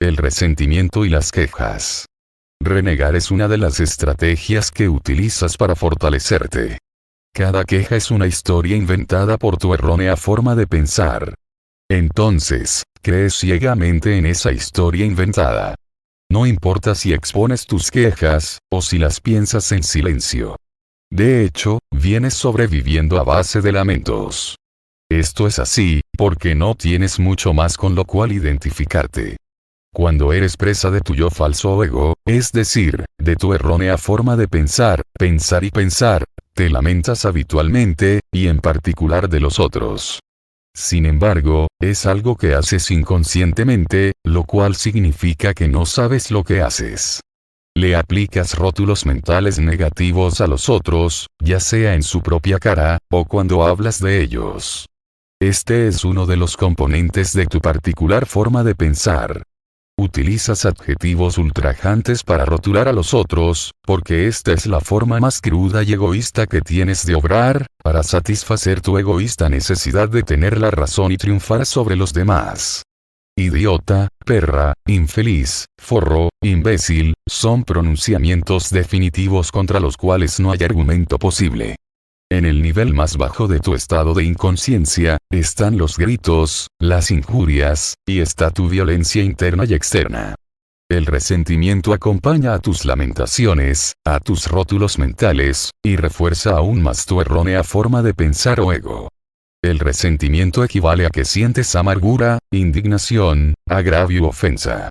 El resentimiento y las quejas. Renegar es una de las estrategias que utilizas para fortalecerte. Cada queja es una historia inventada por tu errónea forma de pensar. Entonces, crees ciegamente en esa historia inventada. No importa si expones tus quejas, o si las piensas en silencio. De hecho, vienes sobreviviendo a base de lamentos. Esto es así, porque no tienes mucho más con lo cual identificarte. Cuando eres presa de tu yo falso o ego, es decir, de tu errónea forma de pensar y pensar, te lamentas habitualmente, y en particular de los otros. Sin embargo, es algo que haces inconscientemente, lo cual significa que no sabes lo que haces. Le aplicas rótulos mentales negativos a los otros, ya sea en su propia cara, o cuando hablas de ellos. Este es uno de los componentes de tu particular forma de pensar. Utilizas adjetivos ultrajantes para rotular a los otros, porque esta es la forma más cruda y egoísta que tienes de obrar, para satisfacer tu egoísta necesidad de tener la razón y triunfar sobre los demás. Idiota, perra, infeliz, forro, imbécil, son pronunciamientos definitivos contra los cuales no hay argumento posible. En el nivel más bajo de tu estado de inconsciencia, están los gritos, las injurias, y está tu violencia interna y externa. El resentimiento acompaña a tus lamentaciones, a tus rótulos mentales, y refuerza aún más tu errónea forma de pensar o ego. El resentimiento equivale a que sientes amargura, indignación, agravio u ofensa.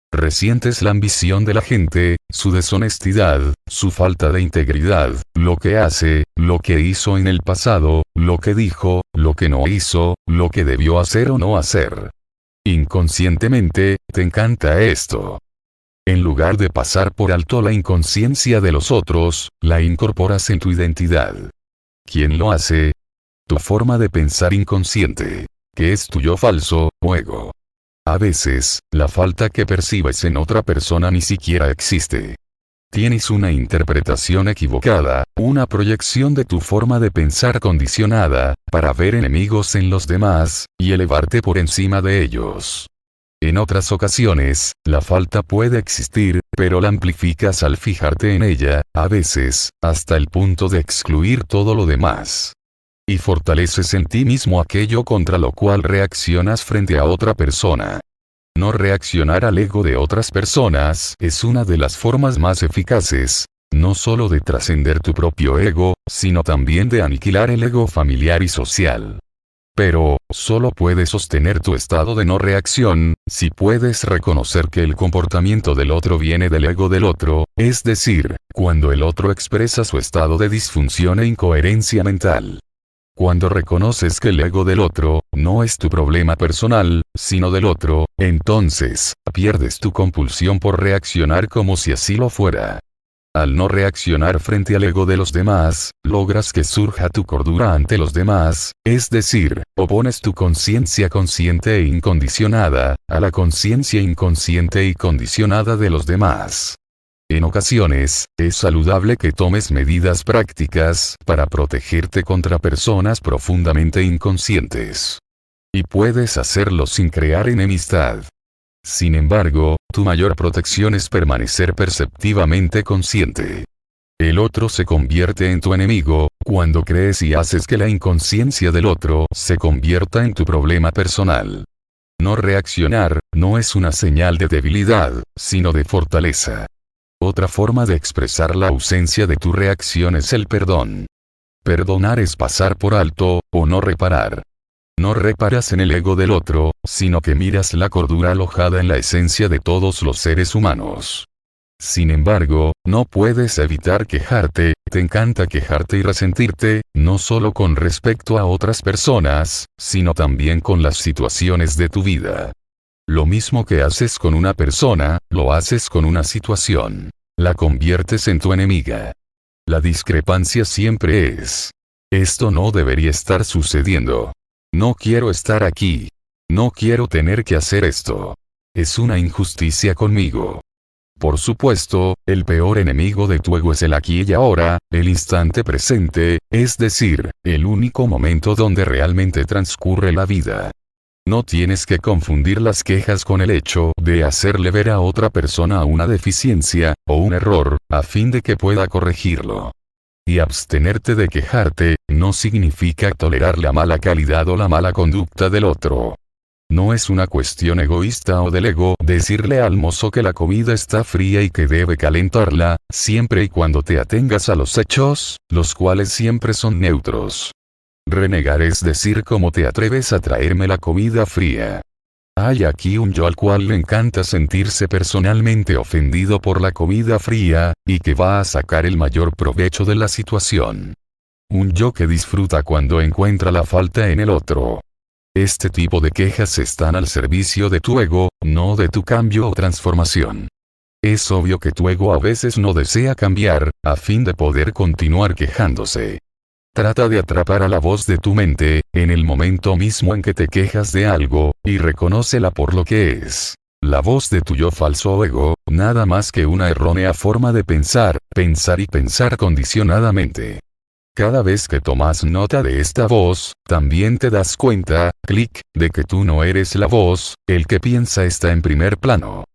Resientes la ambición de la gente, su deshonestidad, su falta de integridad, lo que hace, lo que hizo en el pasado, lo que dijo, lo que no hizo, lo que debió hacer o no hacer. Inconscientemente, te encanta esto. En lugar de pasar por alto la inconsciencia de los otros, la incorporas en tu identidad. ¿Quién lo hace? Tu forma de pensar inconsciente, que es tu yo falso, o ego. A veces, la falta que percibes en otra persona ni siquiera existe. Tienes una interpretación equivocada, una proyección de tu forma de pensar condicionada, para ver enemigos en los demás, y elevarte por encima de ellos. En otras ocasiones, la falta puede existir, pero la amplificas al fijarte en ella, a veces, hasta el punto de excluir todo lo demás. Y fortaleces en ti mismo aquello contra lo cual reaccionas frente a otra persona. No reaccionar al ego de otras personas es una de las formas más eficaces, no solo de trascender tu propio ego, sino también de aniquilar el ego familiar y social. Pero, solo puedes sostener tu estado de no reacción, si puedes reconocer que el comportamiento del otro viene del ego del otro, es decir, cuando el otro expresa su estado de disfunción e incoherencia mental. Cuando reconoces que el ego del otro, no es tu problema personal, sino del otro, entonces, pierdes tu compulsión por reaccionar como si así lo fuera. Al no reaccionar frente al ego de los demás, logras que surja tu cordura ante los demás, es decir, opones tu conciencia consciente e incondicionada, a la conciencia inconsciente y condicionada de los demás. En ocasiones, es saludable que tomes medidas prácticas para protegerte contra personas profundamente inconscientes. Y puedes hacerlo sin crear enemistad. Sin embargo, tu mayor protección es permanecer perceptivamente consciente. El otro se convierte en tu enemigo, cuando crees y haces que la inconsciencia del otro se convierta en tu problema personal. No reaccionar, no es una señal de debilidad, sino de fortaleza. Otra forma de expresar la ausencia de tu reacción es el perdón. Perdonar es pasar por alto, o no reparar. No reparas en el ego del otro, sino que miras la cordura alojada en la esencia de todos los seres humanos. Sin embargo, no puedes evitar quejarte, te encanta quejarte y resentirte, no solo con respecto a otras personas, sino también con las situaciones de tu vida. Lo mismo que haces con una persona, lo haces con una situación. La conviertes en tu enemiga. La discrepancia siempre es: esto no debería estar sucediendo. No quiero estar aquí. No quiero tener que hacer esto. Es una injusticia conmigo. Por supuesto, el peor enemigo de tu ego es el aquí y ahora, el instante presente, es decir, el único momento donde realmente transcurre la vida. No tienes que confundir las quejas con el hecho de hacerle ver a otra persona una deficiencia, o un error, a fin de que pueda corregirlo. Y abstenerte de quejarte, no significa tolerar la mala calidad o la mala conducta del otro. No es una cuestión egoísta o del ego decirle al mozo que la comida está fría y que debe calentarla, siempre y cuando te atengas a los hechos, los cuales siempre son neutros. Renegar es decir cómo te atreves a traerme la comida fría. Hay aquí un yo al cual le encanta sentirse personalmente ofendido por la comida fría, y que va a sacar el mayor provecho de la situación. Un yo que disfruta cuando encuentra la falta en el otro. Este tipo de quejas están al servicio de tu ego, no de tu cambio o transformación. Es obvio que tu ego a veces no desea cambiar, a fin de poder continuar quejándose. Trata de atrapar a la voz de tu mente, en el momento mismo en que te quejas de algo, y reconócela por lo que es. La voz de tu yo falso o ego, nada más que una errónea forma de pensar y pensar condicionadamente. Cada vez que tomas nota de esta voz, también te das cuenta, de que tú no eres la voz, el que piensa está en primer plano.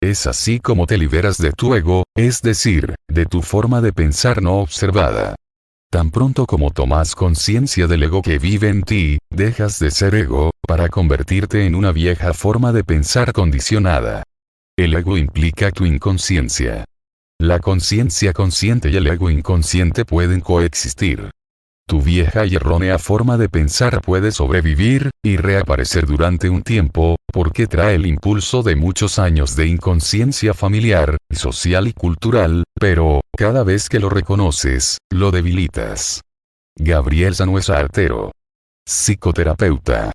Es así como te liberas de tu ego, es decir, de tu forma de pensar no observada. Tan pronto como tomas conciencia del ego que vive en ti, dejas de ser ego, para convertirte en una vieja forma de pensar condicionada. El ego implica tu inconsciencia. La conciencia consciente y el ego inconsciente pueden coexistir. Tu vieja y errónea forma de pensar puede sobrevivir, y reaparecer durante un tiempo, porque trae el impulso de muchos años de inconsciencia familiar, social y cultural, pero, cada vez que lo reconoces, lo debilitas. Gabriel Sanueza Artero. Psicoterapeuta.